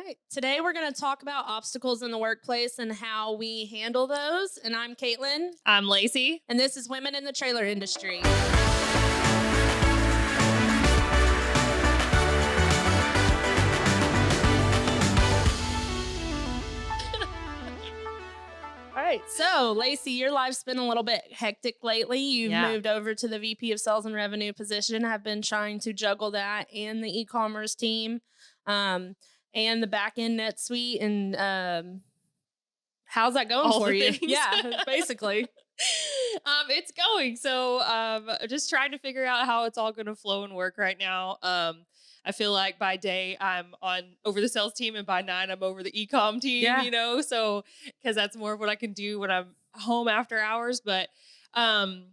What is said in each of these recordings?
right. Today we're going to talk about obstacles in the workplace and how we handle those. And I'm Caitlin. I'm Lacey. And this is Women in the Trailer Industry. All right. So, Lacey, your life's been a little bit hectic lately. You've moved over to the VP of Sales and Revenue position. Have been trying to juggle that and the e-commerce team. And the back end NetSuite, and how's that going All for the you? things. Yeah, basically. It's going. So just trying to figure out how it's all going to flow and work right now. I feel like by day I'm over the sales team, and by 9 I'm over the e-com team, Yeah. so because that's more of what I can do when I'm home after hours. But I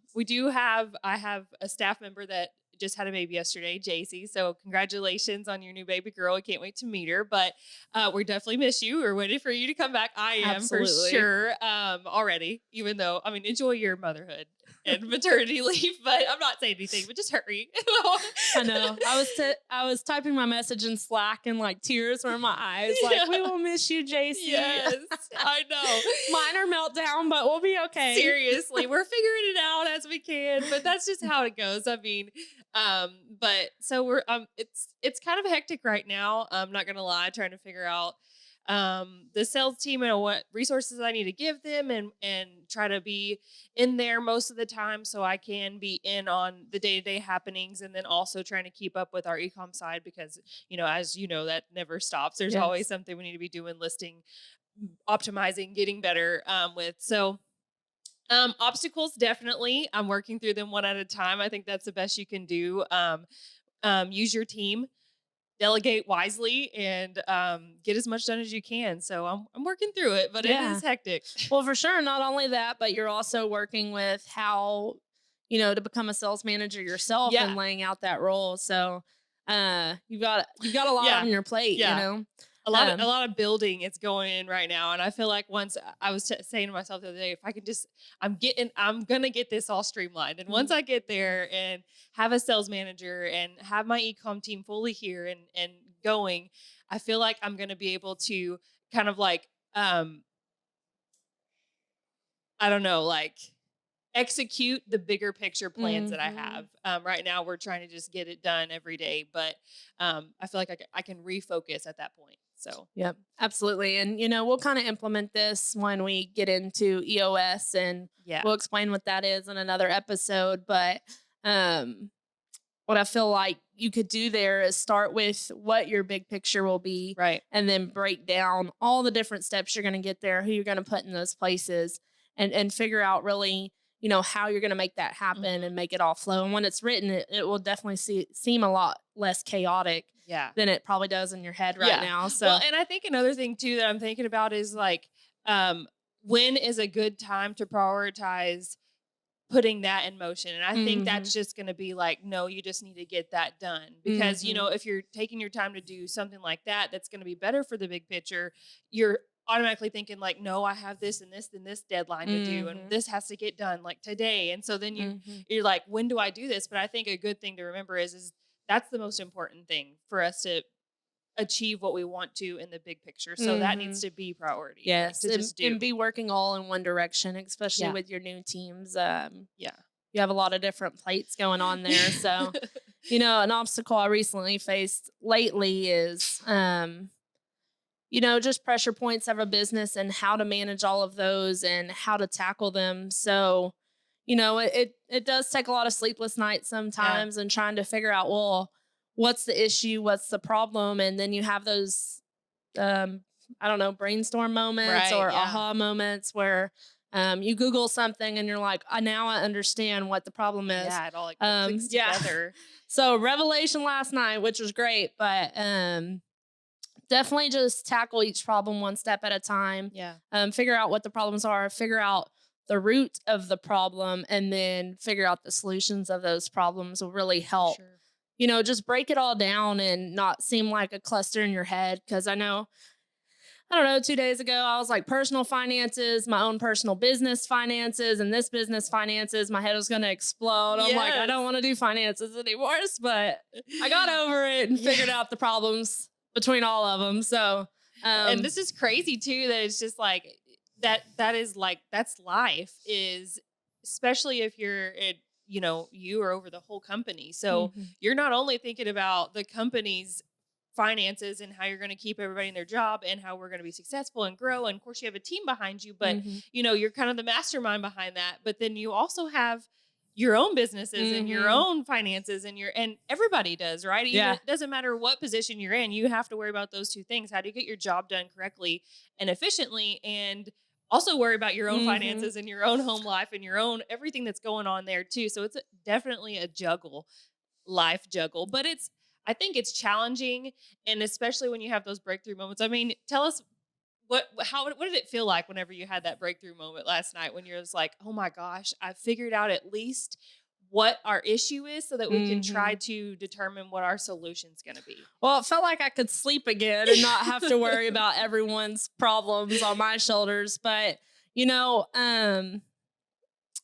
have a staff member that just had a baby yesterday, JC. So congratulations on your new baby girl. I can't wait to meet her, but we definitely miss you. We're waiting for you to come back. I am Absolutely. for sure already, even though, enjoy your motherhood and maternity leave, but I'm not saying anything, but just hurry. I know. I was typing my message in Slack and like tears were in my eyes. Like, we will miss you, JC. Yes, I know. Minor meltdown, but we'll be okay. Seriously, we're figuring it out as we can, but that's just how it goes. But so we're it's kind of hectic right now. I'm not gonna lie, trying to figure out the sales team and what resources I need to give them, and try to be in there most of the time so I can be in on the day-to-day happenings, and then also trying to keep up with our e-com side because as you know, that never stops. There's always something we need to be doing, listing, optimizing, getting better with. So obstacles, definitely. I'm working through them one at a time. I think that's the best you can do. Use your team, delegate wisely, and get as much done as you can. So I'm working through it, but it is hectic. Well, for sure. Not only that, but you're also working with how, to become a sales manager yourself and laying out that role. So you've got a lot on your plate, A lot of building it's going in right now. And I feel like once I was saying to myself the other day, if I could just, I'm going to get this all streamlined. And once I get there and have a sales manager and have my e-com team fully here and going, I feel like I'm going to be able to kind of like, I don't know, like execute the bigger picture plans that I have. Right now, we're trying to just get it done every day, but I feel like I can refocus at that point. So, yep, absolutely. And, we'll kind of implement this when we get into EOS, and we'll explain what that is in another episode. But what I feel like you could do there is start with what your big picture will be. Right. And then break down all the different steps you're going to get there, who you're going to put in those places, and figure out really, how you're going to make that happen and make it all flow. And when it's written, it will definitely seem a lot less chaotic than it probably does in your head right now. So, well, and I think another thing too that I'm thinking about is like, when is a good time to prioritize putting that in motion? And I think that's just going to be like, no, you just need to get that done because, if you're taking your time to do something like that, that's going to be better for the big picture. You're automatically thinking like, no, I have this and this deadline to do, and this has to get done like today. And so then you're like, when do I do this? But I think a good thing to remember is that's the most important thing for us to achieve what we want to in the big picture. So that needs to be priority. Yes. And be working all in one direction, especially with your new teams. You have a lot of different plates going on there. So, an obstacle I recently faced lately is, just pressure points of a business and how to manage all of those and how to tackle them. So, it does take a lot of sleepless nights sometimes and trying to figure out, well, what's the issue? What's the problem? And then you have those, brainstorm moments or aha moments where you Google something and you're like, now I understand what the problem is. Yeah, it all clicks together. So revelation last night, which was great, but definitely just tackle each problem one step at a time. Yeah. Figure out what the problems are, figure out the root of the problem, and then figure out the solutions of those problems will really help. Sure. Just break it all down and not seem like a cluster in your head. Cause I don't know, 2 days ago, I was like personal finances, my own personal business finances, and this business finances. My head was going to explode. I'm like, I don't want to do finances anymore, but I got over it and figured out the problems between all of them. So And Um, this is crazy too, that it's just like that is like, that's life, is especially if you're it, you are over the whole company. So mhm, you're not only thinking about the company's finances and how you're going to keep everybody in their job and how we're going to be successful and grow. And of course you have a team behind you, but mhm, you're kind of the mastermind behind that. But then you also have your own businesses and your mhm. own finances and everybody does, right? Even Yeah. it doesn't matter what position you're in, you have to worry about those two things. How do you get your job done correctly and efficiently, and also worry about your own Mhm. finances and your own home life and your own everything that's going on there too. So it's definitely a life juggle, but I think it's challenging, and especially when you have those breakthrough moments. I mean, tell us what did it feel like whenever you had that breakthrough moment last night, when you're just like, "Oh my gosh, I figured out at least what our issue is so that we can try Mhm. to determine what our solution's going to be." Well, it felt like I could sleep again and not have to worry about everyone's problems on my shoulders. But, you know, um,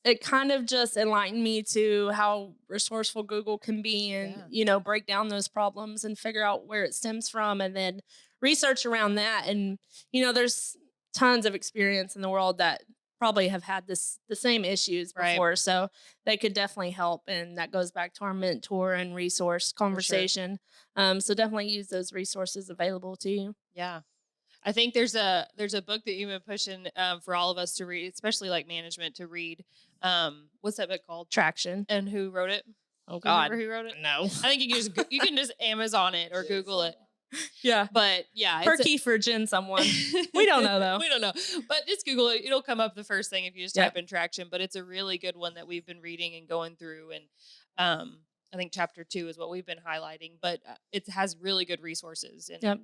it kind of just enlightened me to how resourceful Google can be and, Yeah. break down those problems and figure out where it stems from and then research around that. And, there's tons of experience in the world that probably have had the same issues Right. before. So they could definitely help. And that goes back to our mentor and resource For sure. conversation. So definitely use those resources available to you. Yeah. I think there's a book that you've been pushing for all of us to read, especially like management to read. What's that book called? Traction. And who wrote it? Oh Do you remember God. who wrote it? No. I think you can just Amazon it or Google it. Yeah. But yeah, Per key for Jen someone. We don't know though. we don't know. But just Google it. It'll come up the first thing if you just Yep. type in traction. But it's a really good one that we've been reading and going through. And I think chapter 2 is what we've been highlighting. But it has really good resources. And Yep.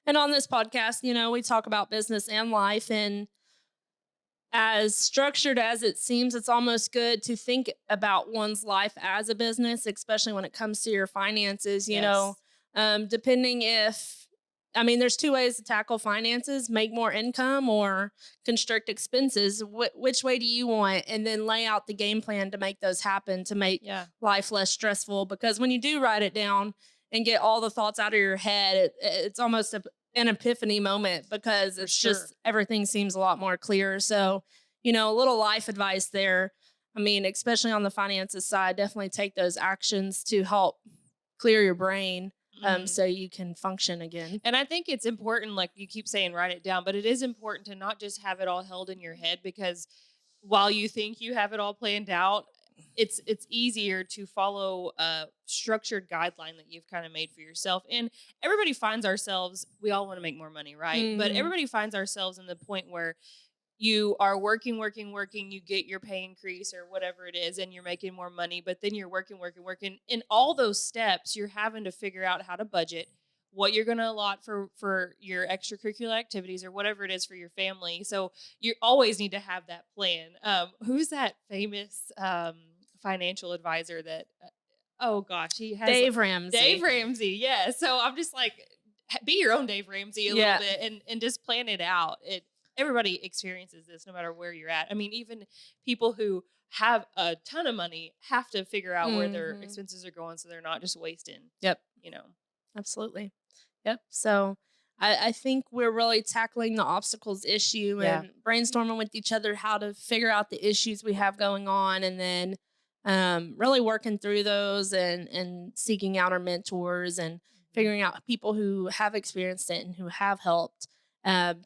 And on this podcast, we talk about business and life. And as structured as it seems, it's almost good to think about one's life as a business, especially when it comes to your finances. yes, Depending if, I mean, there's two ways to tackle finances: make more income or constrict expenses. Which way do you want? And then lay out the game plan to make those happen, to make yeah, life less stressful. Because when you do write it down and get all the thoughts out of your head, it's almost an epiphany moment because for it's sure. just everything seems a lot more clear. So, a little life advice there. I mean, especially on the finances side, definitely take those actions to help clear your brain Mhm. so you can function again. And I think it's important, like you keep saying, write it down, but it is important to not just have it all held in your head, because while you think you have it all planned out, it's easier to follow a structured guideline that you've kind of made for yourself. And everybody finds ourselves, we all want to make more money, right? But Hmm. everybody finds ourselves in the point where you are working, working, working, you get your pay increase or whatever it is, and you're making more money, but then you're working, working, working. In all those steps, you're having to figure out how to budget, what you're going to allot for your extracurricular activities or whatever it is for your family. So you always need to have that plan. Who's that famous financial advisor that? Oh gosh, he has Dave Dave Ramsey. Ramsey. Yeah. So I'm just like, be your own Dave Ramsey a little Yeah. bit and just plan it out. Everybody experiences this no matter where you're at. I mean, even people who have a ton of money have to figure out where their Hmm. expenses are going so they're not just wasting, Yep. you know. Absolutely. Yep. So I think we're really tackling the obstacles issue Yeah. and brainstorming with each other how to figure out the issues we have going on, and then really working through those and seeking out our mentors and Mhm. figuring out people who have experienced it and who have helped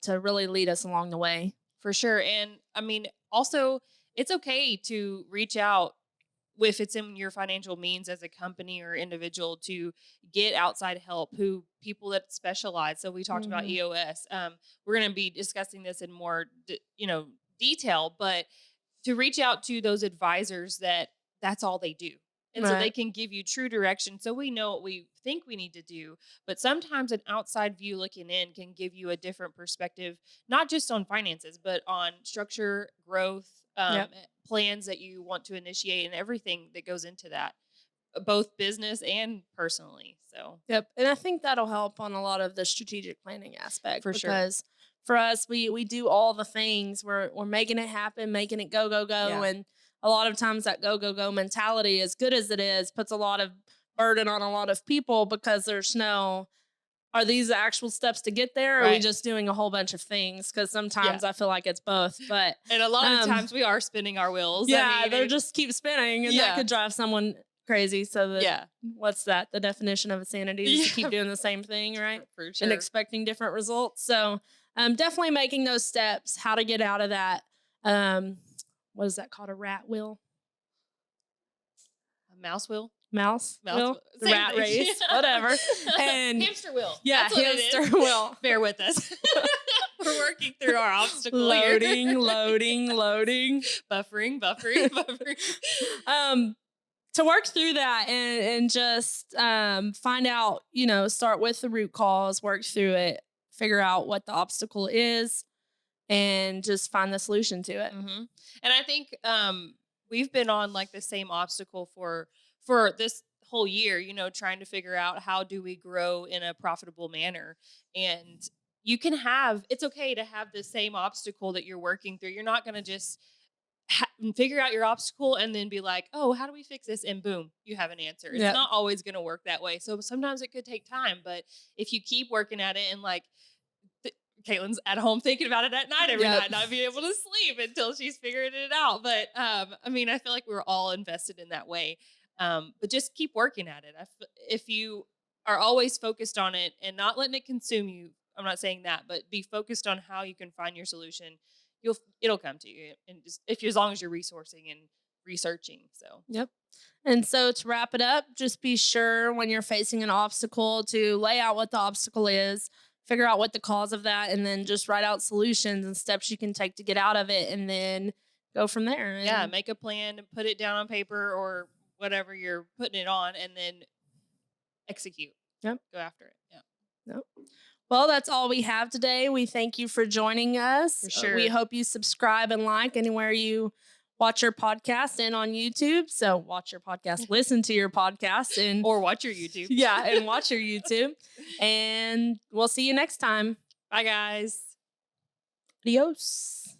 to really lead us along the way. For sure. And I mean, also, it's okay to reach out if it's in your financial means as a company or individual to get outside help, who people that specialize. So we talked about Hmm. EOS. We're going to be discussing this in more detail, but to reach out to those advisors that's all they do, and so they Right. can give you true direction so we know what we think we need to do. But sometimes an outside view looking in can give you a different perspective, not just on finances but on structure, growth, Yep. plans that you want to initiate, and everything that goes into that, both business and personally. So Yep. And I think that'll help on a lot of the strategic planning aspect for sure. because for us we do all the things. We're making it happen, making it go go go, Yeah. and a lot of times that go go go mentality, as good as it is, puts a lot of burden on a lot of people because there's no are these the actual steps to get there? Or are we Right. just doing a whole bunch of things? Because Yeah. sometimes I feel like it's both. But And a lot of times we are spinning our wheels. yeah, I mean, they're just keep spinning, and that Yeah. could drive someone crazy. So that yeah, what's that? The definition of insanity is to Yeah. keep doing the same thing, right? for sure. And expecting different results. So definitely making those steps, how to get out of that. What is that called? A rat wheel? A mouse wheel. Mouse wheel? Wheel. The Same rat thing. race, whatever. And Hamster wheel. yeah, That's what it is. hamster wheel. Bear with us. We're working through our obstacle here. Loading. buffering. To work through that and just find out, start with the root cause, work through it, figure out what the obstacle is, and just find the solution to it. Mm-hmm. And I think we've been on like the same obstacle for this whole year, trying to figure out how do we grow in a profitable manner. And it's okay to have the same obstacle that you're working through. You're not going to just figure out your obstacle and then be like, oh, how do we fix this? And boom, you have an answer. It's not always going to work that way. So sometimes it could take time, but if you keep working at it and like, Caitlin's at home thinking about it at night every night, not being able to sleep until she's figuring it out. But I mean, I feel like we're all invested in that way. But just keep working at it. If you are always focused on it and not letting it consume you, I'm not saying that, but be focused on how you can find your solution. It'll come to you, and just as long as you're resourcing and researching. So Yep. And so to wrap it up, just be sure when you're facing an obstacle to lay out what the obstacle is, figure out what the cause of that, and then just write out solutions and steps you can take to get out of it, and then go from there. Yeah, make a plan and put it down on paper or whatever you're putting it on, and then execute. Yep. Go after it. Yeah. Yep. Well, that's all we have today. We thank you for joining us. For sure. We hope you subscribe and like anywhere you watch your podcast and on YouTube. So watch your podcast, listen to your podcast, and or watch your YouTube. Yeah, and watch your YouTube. And we'll see you next time. Bye, guys. Adios.